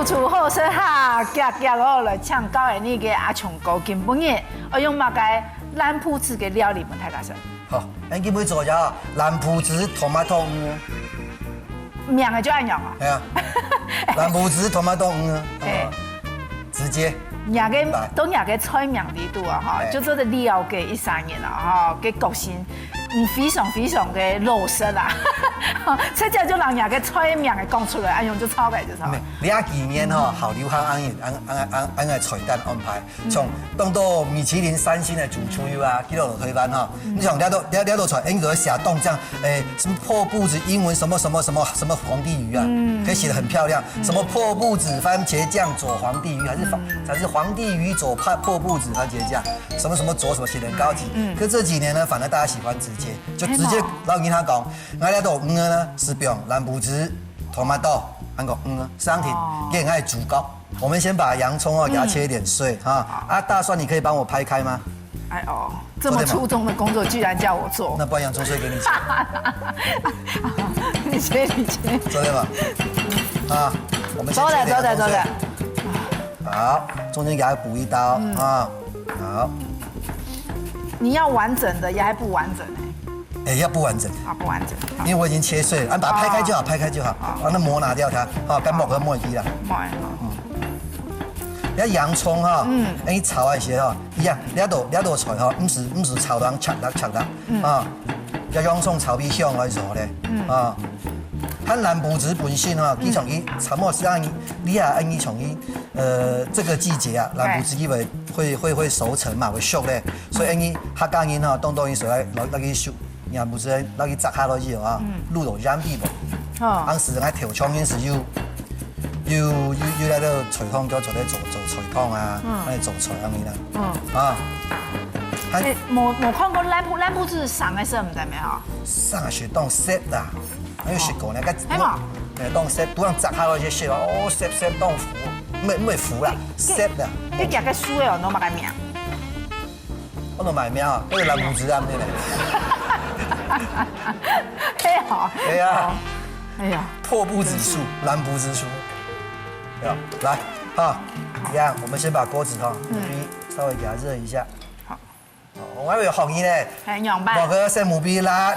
处处好说哈，夹夹我来请教的那个阿强哥根本嘅，我用嘛个蓝铺子嘅料理，问大家说。好，咱今要做下蓝铺子tomato 名嘅就按样啊。系啊，蓝铺子tomato 直接。名嘅都名嘅菜名地度啊，哈，就做得了嘅一三年啦，哈，嘅国心，非常嘅肉色啦，这叫就人名嘅菜名嘅讲出来，按用就抄白就抄。你啊，几年哈，好流行按个菜单安排，从当到米其林3星的主厨啊，去到推班哈，你想了到出来，你就会写动这样，什么破布子英文什么皇帝鱼啊，可以写得很漂亮，什么破布子番茄酱佐皇帝鱼，还是皇帝鱼佐破布子番茄酱，什么佐什么写得很高级。可这几年呢，反而大家喜欢直接，就直接老跟他讲，我了到呢是用蓝布子、tomato， 韩国商品给爱煮高。我们先把洋葱给它切一点碎啊，大蒜你可以帮我拍开吗？哎哦，这么粗重的工作居然叫我做，那不然洋葱碎给你切。你切。做对吗？啊，我们走的。好，中间给它补一刀啊，好。你要完整的，也还不完整要不完整啊，不完整，因为我已经切碎了，把它拍开就好，把那膜拿掉它，好，干抹和抹低了。你洋葱哈，你炒一些哈，一样，你道菜哈，唔是炒到切得啊，洋葱炒比香来做咧啊。它蓝布子本身哈，佢从佢差不多是按你啊按佢从佢这个季节啊，蓝布子因为会熟成嘛，会熟咧，所以按佢客家人哈，当伊所来攞去熟，蓝布子攞去炸下落去啊，卤到染味无，当时喺调葱嗰時要喺度廚湯咗做咧做菜湯啊，嚟做菜咁樣啦，啊。冇看過藍布子上嘅色唔知咩嗬？上是當色啦，我有食過咧，係嘛？當色，都讓炸下嗰啲色哦，色當腐，唔係腐啦，色啦。你夾個書哦，攞乜嘅名？我攞埋名啊，嗰個藍布子啊，咩嚟？係啊。係啊。哎呀，破布子酥，藍布子酥。来，哈，一样，我们先把锅子哈，稍微给它热一下。好，我还以为学你呢，很用吧？我个先木笔拉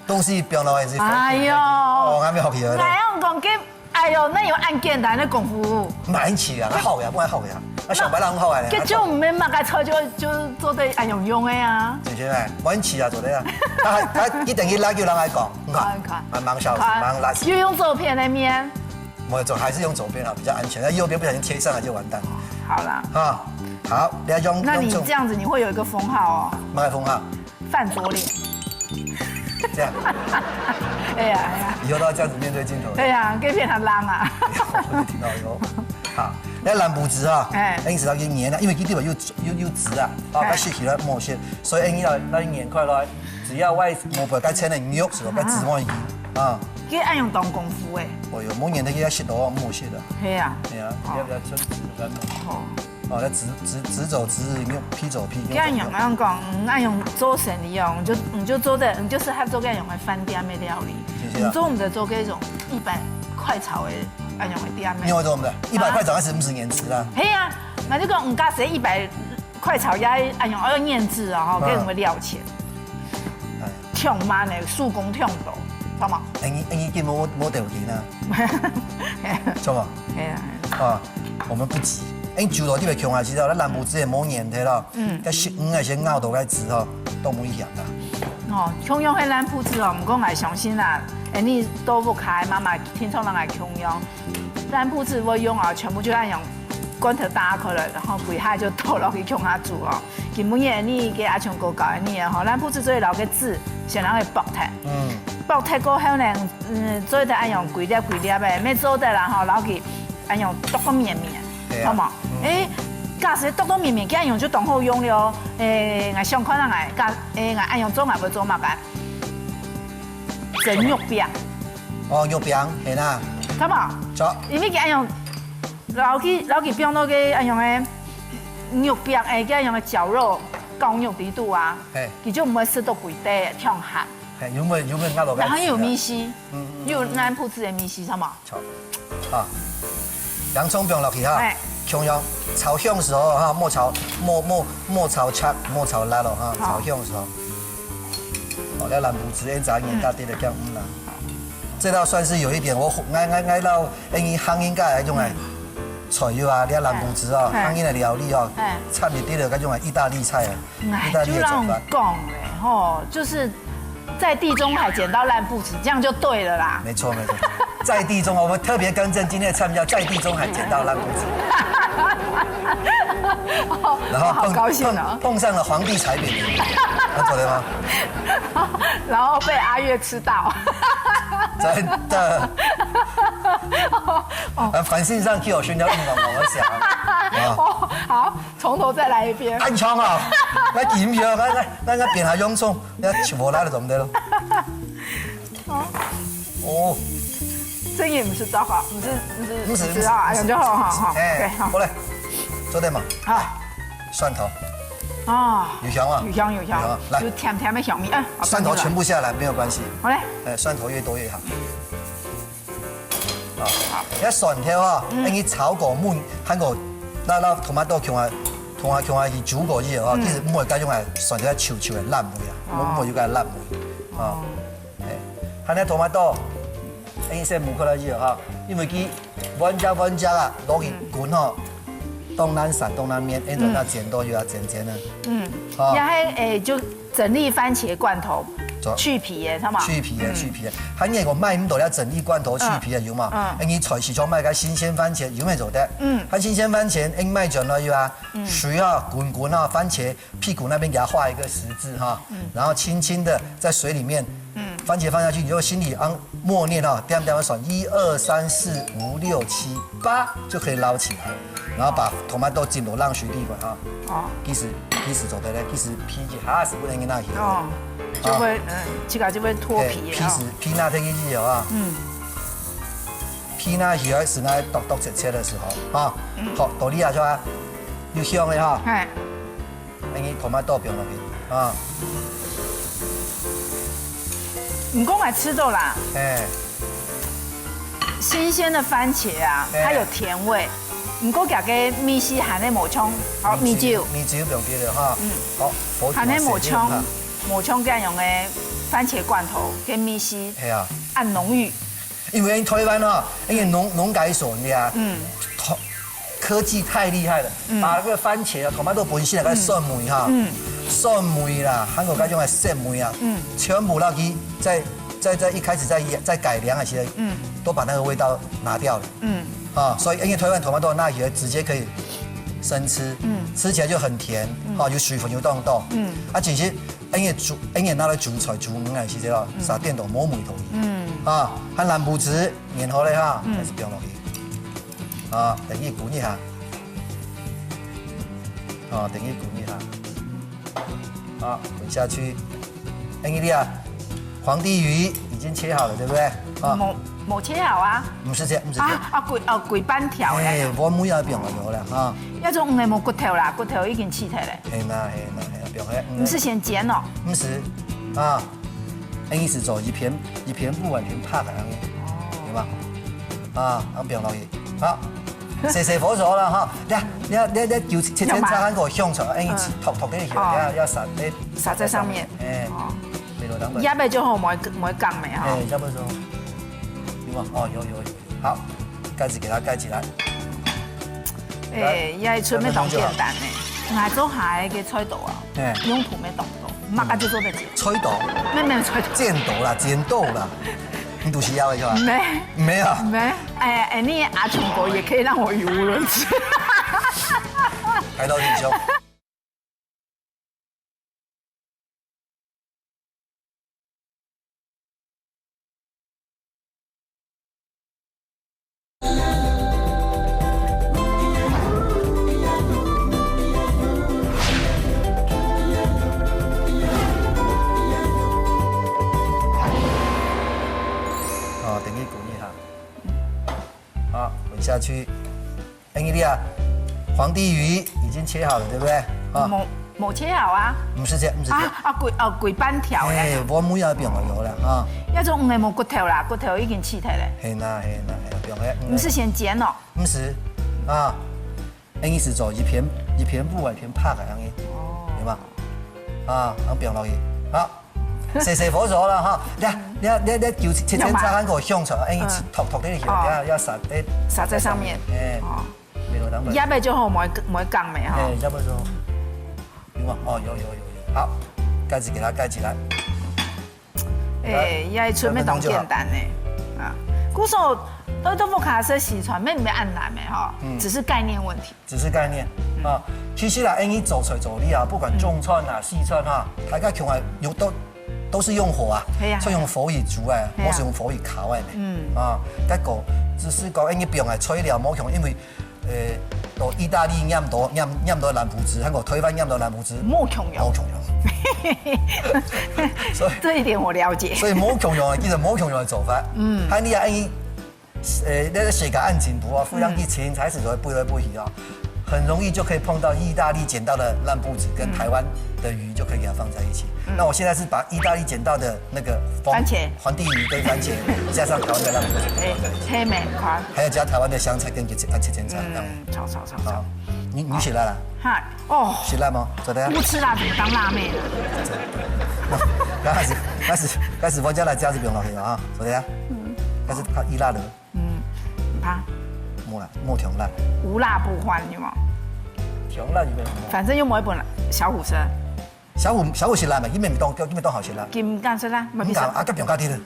东西标落来是。哎呦，我还没学起来。哪样讲给？哎呦，那有按简单的功夫。蛮起啊，好呀，不然好呀，那小白人好呀。这就唔免买个菜就做得按用的呀。姐姐们，蛮起啊，做得啊。他一定要拉叫人来讲，看，忙小时，忙拉。就用照片那面。我走还是用左边啊，比较安全。那右边不小心贴上来就完蛋。好啦。啊，好，不要用。那你这样子你会有一个封号哦。什么封号？饭桌脸。这样。哎呀。以后都要这样子面对镜头。对呀，给别他拉嘛。我听到有。好，那蓝布子啊，因此要去粘啊，因为佢啲话要直啊，佢切起来磨线，所以你要粘开来，只要外磨白该切的肉，是咯，该直磨啊。佢按用当功夫诶。哦哟，磨粘的佢要切到磨屑的。系啊。系啊，要不要直干磨？哦，要直走直用，劈走劈。佢按用讲，按用做生意哦，你就做的，你就适合做嗰用嘅饭店嘅料理。你做我们的做嗰种100块炒的按用嘅店。你会做我们的100块炒还是不是腌制啦？系啊，那就讲唔加食100块炒鸭按用要腌制啊，吼，给我们料钱。痛慢的手工痛到。错嘛？你见冇条件啊？错嘛？系啊。啊，我们不急。煮落啲咪强下知道，咱蓝布子也冇粘体咯。cái食那些咬到cái籽吼都唔一样啦。哦，强用迄蓝布子哦，唔讲来相信啦。你都不开，妈妈听从人来强用。蓝布子我用啊，全部就按用罐头打开了，然后柜下就倒落去强下煮哦。根本嘢你给阿强哥教的你啊，吼，蓝布子最留个籽，先让佢薄脱。薄脱过后呢，做得按用规粒的，咩做得啦吼，然后佢按用剁到绵绵，好冇？假使剁到绵绵，佢按用就当好用了。我上看人我按用做会做嘛个？整肉饼。哦，肉饼系啦。好冇？做。因为佢按用留去变到个按用的肉饼，佢按用的绞肉高肉底度啊，佢就唔会食到规底跳汗。有冇咬到？然后有米稀，有南铺子的米稀，好冇？好。洋葱不用落去哈，葱香炒香的时候哈，莫炒切，莫炒辣咯哈，炒香的时候。好，了蓝布子，一炸面大滴的姜啦。这道算是有一点我爱到因乡音界那种哎菜肴啊，你蓝布子哦，乡音的料理哦，掺一滴的那种意大利菜啊，意大利的做法。讲嘞吼，就是在地中海捡到烂布子，这样就对了啦。没错。在地中海，我们特别更正今天的菜名叫在地中海捡到烂布子。然后好高兴哦，碰上了皇帝踩扁，那走的吗？然后被阿月吃到。真的。反信上替我宣教运动，我想。好，从头再来一遍。安枪啊！来kiểm票，咱变下洋葱，你全部拉就唔得咯。哦。这也不是糟糕，不是知道啊，就好。哎，好嘞，做点嘛。好，蒜头。啊，有香啊。有香，来，就甜甜的小米。蒜头全部下来没有关系。好嘞。蒜头越多越好。好，一蒜头啊，你炒過燜，喺個那同埋都強係去煮過之後啊，其實唔會加種係蒜頭潮嘅辣味啊，唔會有個辣味啊。係，喺啲同埋都，你先唔可能之後哈，因為佢穩家啊，攞去滾嗬，東南散東南面，然後那剪刀就要剪的。然後就整粒番茄罐頭。去皮嘅，係嘛？去皮嘅，喺呢個賣唔到咧整粒罐頭去皮嘅有嘛？你菜市場買個新鮮番茄有咩做得？喺新鮮番茄你賣咗了有啊？水啊滾啊，番茄屁股那邊給它畫一個十字哈，然後輕輕的在水裡面，番茄放下去，你就心裡默念啊，點算1、2、3、4、5、6、7、8就可以撈起來，然後把토마토浸到冷水裡邊啊。其實做得咧，其實皮一下是不能給它去。就會這個就會脫皮啊。皮那這個以後啊，皮那以後是愛剁切的時候啊，好，到你啊，就啊，要香的哈。係。你토마토放落去啊。唔講係吃到啦。新鮮的番茄啊，它有甜味。唔過夾嘅米絲含啲毛蔥，好米酒。米酒不用別的哈。好，含啲毛蔥這樣用嘅番茄罐頭跟米絲，係啊，按濃郁。因為台灣啊，因為農改所你啊，科技太厲害了，把那個番茄啊，토마토本身那個酸梅哈，酸梅啦，韓國嗰種係酸梅啊，全部那啲在一開始在改良啊，其實都把那個味道拿掉了，啊，所以因為台灣토마토那些直接可以生吃，吃起來就很甜，有水分有凍凍，其實。因為拿來煮菜煮魚啊，其實哦，撒電到冇味道。啊，喺藍布子然後咧哈，開始掉落去。啊，等於滾一下。等於滾一下。好，滾下去。因為啊，皇帝魚已經切好了，對不對？冇切好啊？唔是這樣。貴斑條咧。我每日變咗啦，哈。一種唔係冇骨頭啦，骨頭已經切開咧。係啦。唔是先煎哦？唔是，你是做一片不完全拍嘅樣嘅，對嘛？咁變落去，好，細火咗啦哈。你叫切炒嗰個香菜，托啲嘢，要撒在上面。一味就好，冇一羹味哈。一味就，有嗎？有，好，蓋子給它蓋起來。一出咩咁簡單呢？嗌做下嘅菜刀啊，用土咩動作，乜嘢就做得到。菜刀？咩菜刀？剪刀啦，你都是要的是吧？沒有。你阿聰哥也可以讓我語無倫次。開刀挺兇。下去，你啊，皇帝魚已經切好了，對不對？冇切好啊？唔是這樣。貴斑條咧。我每日變咗啦，一種唔係冇骨頭啦，骨頭已經切開咧。係啦，用的。你是先煎哦？不是啊，应该是做一片布一片拍的样的，对吗？啊，然后不用落去，好，细火烧啦哈。你就切炒那个香肠，应该涂的去，要撒在撒在上面。哦，没落当。鸭背就好，冇杠没哈。哎，鸭背就好。有吗？哦，有。好，盖子给它盖起来。哎，也出面当简单呢。啊，古时候豆腐卡是洗传没按难没哈，只是概念问题。只是概念啊，其实啦，你做菜做理啊，不管中串啊、西串啊，大家穷啊有都是用火啊，所以用火去煮啊，我是用火去烤的呢。啊，结果只是讲你不用来吹料，冇穷，因为到意大利酿到蓝葡汁，韩国推翻酿到蓝葡汁，冇穷用。所以这一点我了解。所以冇穷用，其实冇穷用的做法。还你啊，那个写个案情图啊，附上去芹菜籽都会背来背去啊，很容易就可以碰到意大利捡到的烂布子跟台湾的鱼，就可以给它放在一起。那我现在是把意大利捡到的那个番茄、皇帝鱼跟番茄，加上台湾的烂布子，黑美款，还要加台湾的香菜跟切芹菜，炒。你写辣了？嗨，哦，写辣吗？做的呀。不吃辣怎么当辣妹呢？开始，我家来加是不用落去啊，做的呀。开始靠意辣的。怕。莫调辣。无辣不欢，有冇？调辣就变。反正又冇一本小虎生。小虎是辣嘛？伊面当好食辣。金干说啦，唔敢，啊，佮不用加啲了。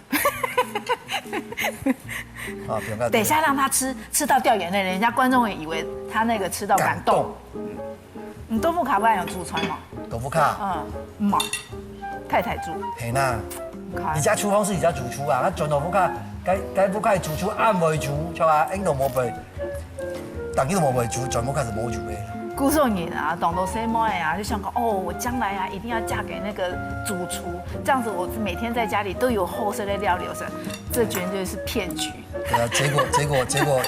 啊，不用加。等一下让他吃到掉眼泪，人家观众会以为他那个吃到感动。你豆腐卡不然有祖传吗？豆腐卡。冇，太太煮。系啦。你家厨房是你家主厨啊，那全豆腐卡，该不该主厨按为主，像啊，应都冇背，但伊都冇为主，全部开始冇煮的。古时候人啊，懂得 say more 啊，就想讲哦，我将来啊一定要嫁给那个主厨，这样子我每天在家里都有后生的料理生，这绝对是骗局。对啊，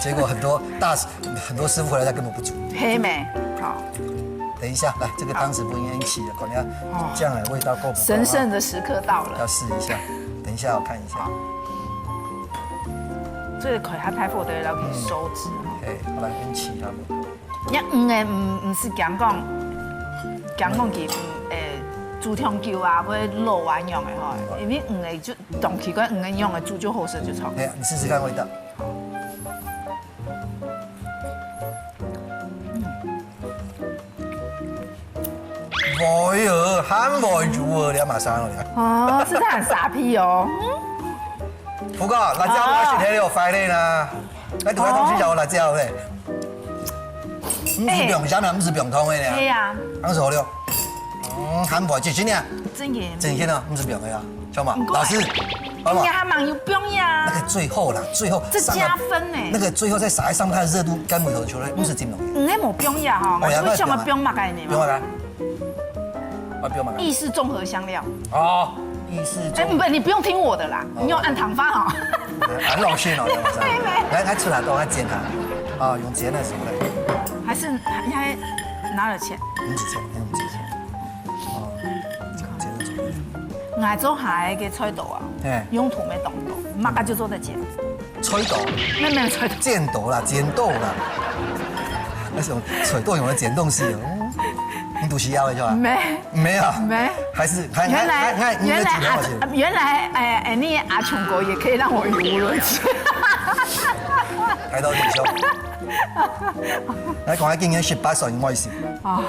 结果很多师傅回来他根本不煮。黑美，好。等一下，来这个汤匙不应该起的，可能要酱的味道够不够？神圣的时刻到了，要试一下。等一下我看一下。这个葵它太火的，然后可以收汁。哎，好来，跟起他们。你唔是讲其煮香球啊，或者肉丸用的哈，因为的就动起跟的用的煮就好食就超。哎，你试试看味道。哎呦，汉味煮哦，你要马上了，哦，是很傻屁哦。不过辣椒我是睇有快嘞啦，你同我同时有辣椒嘞。唔是用香的，唔是用通的呢。对呀。当时好了，汉味几斤呀？真嘅。真斤啊，唔是用的呀，晓得吗？老师，好嘛。呀，忙又不用呀。那个最后啦，最后。这加分呢。那个最后再撒在上面，它的热度跟回头球嘞，唔是真浓的。那冇不用呀哈，我想要不用嘛概念嘛。不用嘛。啊，不用嘛。意式综合香料。哦，意式。不，你不用听我的啦，你用按糖发哈。很老实哦，来出来都来煎它，啊，用煎的时候嘞。还是你还拿了钱？用几钱？用几钱？哦，煎的做。我做下嘅菜豆啊，用土没动豆，马上就做在煎。菜豆？没菜豆。煎豆啦，煎豆啦。那是用菜豆用来煎东西哦。你读西药的是吧？没有。还是原来你阿穷狗也可以让我语无伦次。抬头挺胸。来，赶快今年18岁，不好意思。啊，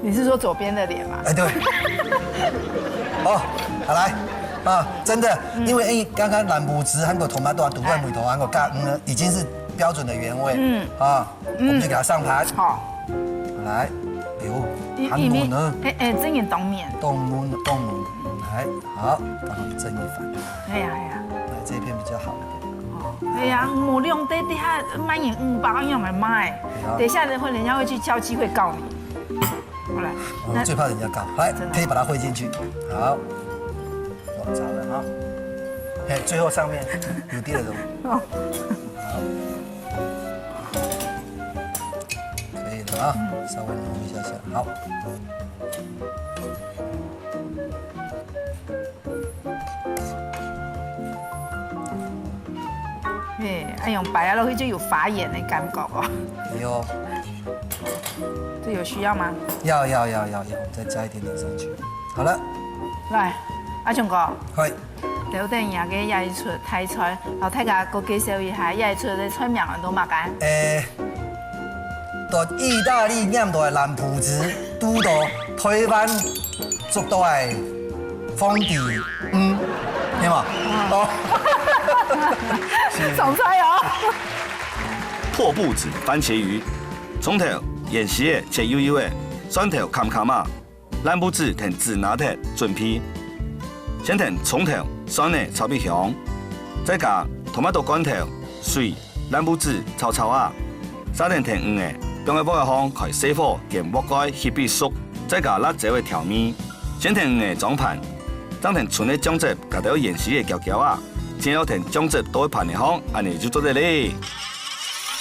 你是说左边的脸吗？哎，对。哦，好来，啊，真的，因为刚刚蓝葡汁、韩国토마토、独断梅头、韩国咖，已经是标准的原味。啊，我们就给它上盘。好。来，呦，韩国呢？蒸一冬面。冬面，来，好，刚好蒸一盘。哎呀。来，这一片比较好一点。哎呀，我用底下买眼500用来卖，等一下人家会去交机会告你。好来，我最怕人家告，来，可以把它汇进去。好，我炒了哈。哎，最后上面有滴的肉。好，可以了啊，稍微弄一下。好。用白牙落去就有发炎的感觉哦。有，这有需要吗？要，再加一点点上去。好了，来，阿雄哥，可以。刘定牙嘅椰出題菜，老太家個介紹一下椰出嘅菜名係多乜間？到意大利釀到嘅藍葡子，拄到台灣做到嘅風地，聽嘛？哦，上菜哦！破布子番茄魚，蔥頭鹽絲嘅切幼幼嘅，蒜頭砍砍啊，藍布子填紫拿鐵準皮，先填蔥頭。蒜呢炒米香，再加토마토罐頭、水、藍布子炒炒啊，撒點甜黃的，用個煲嘅湯開細火，兼鍋蓋翕比熟，再加辣椒嘅調味，先甜黃的裝盤，再填純的醬汁，加到鹽絲嘅膠膠啊，之後填醬汁倒一盤嘅湯，安尼就做得咧。